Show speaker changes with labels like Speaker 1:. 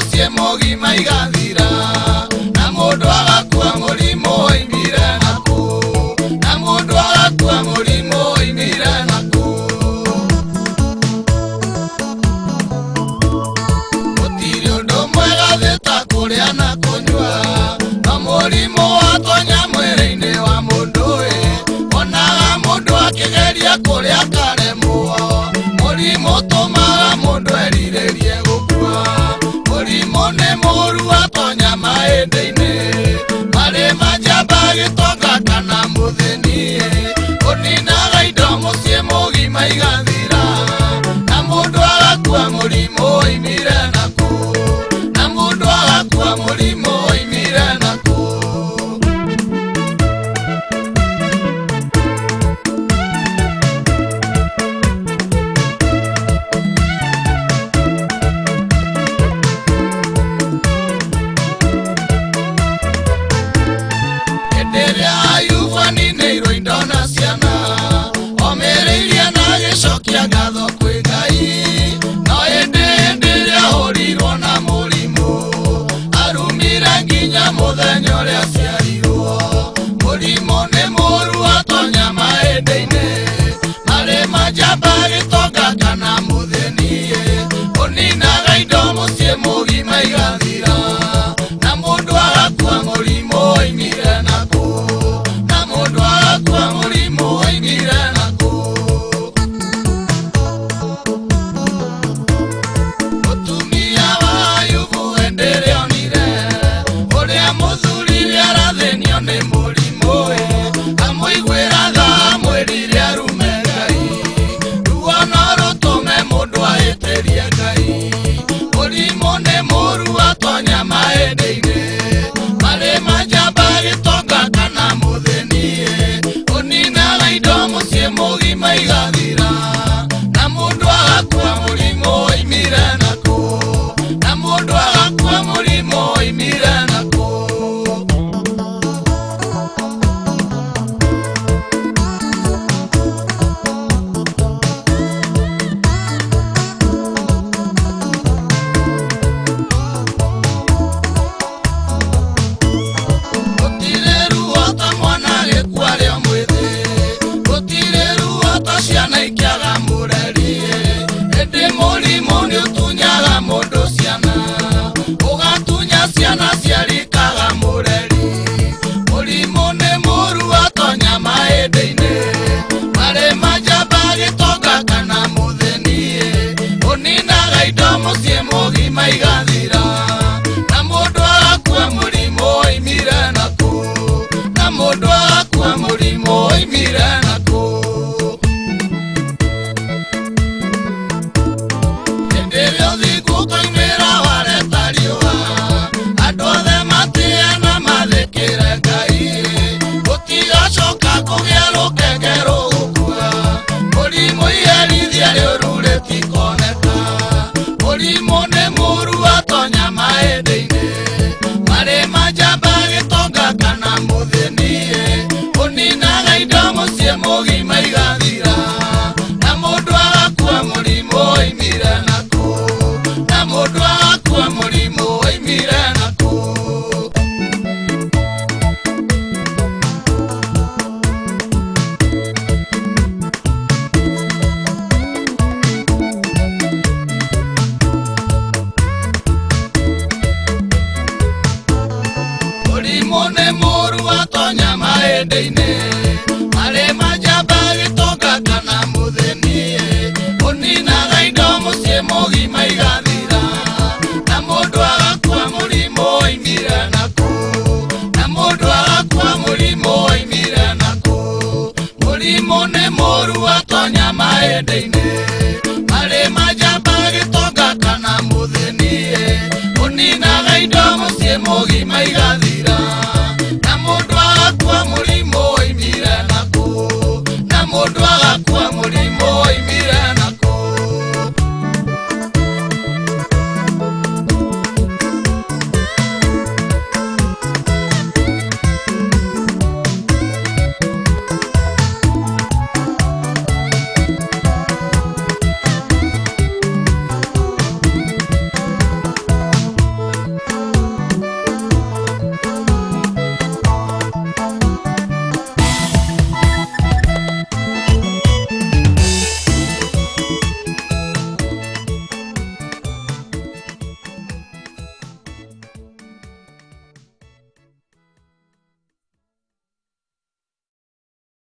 Speaker 1: muciĩ mũgima igathira na mũndũ agakua mũrimũ oimire naku na mũndũ agakua mũrimũ oimire naku gũtirĩ ũndũ mwega thĩ ta kũrĩa na kũnyua na mũrimũ watonya mwĩrĩ-inĩ wa mũndũ onaga mũndũ akĩgeria kũrĩa karemwo mũrimũ ũtũmaga mũndũ erirĩrie gũkua mũrimũ nĩ mũru watonya mahĩndĩ-inĩ marĩ manjamba gĩtonga kana mũthĩni ũninaga indo mũciĩ mũgima igathira na mũndũ agakua mũrimũ oimire naku na mũndũ agakua mũrimũ oimire naku Shokia gatho kwĩ Ngai no hĩndĩ ĩrĩa ahũrirwo na mũrimũ arumire nginya mũthenya ũrĩa aciarirwo mũrimũ nĩ mũru watonya mahĩndĩ-inĩ marĩ manjamba gĩtonga kana mũthĩni ũninaga indo mũciĩ mũgima igathira na mũndũ agakua mũrimũ oimire naku na mũndũ agakua mũrimũ oimire naku nĩ mũrimũ amũiguĩraga amwĩrire arume Ngai ruo no rũtũme mũndũ ahĩtĩrie Ngai mũrimũ nĩ mũru watonya mahĩndĩ-inĩ marĩ manjamba gĩtonga kana mũthĩni ũninaga indo mũciĩ mũgima igathira na mũndũ agakua mũrimũ oimire naku na mũndũ agakua mũrimũ oimire naku ciana ciarikaga mũreri mũrimũ nĩ mũru watonya mahĩndĩ-inĩ marĩ manjamba gĩtonga kana mũthĩni ũninaga indo mũciĩ mũgima igathira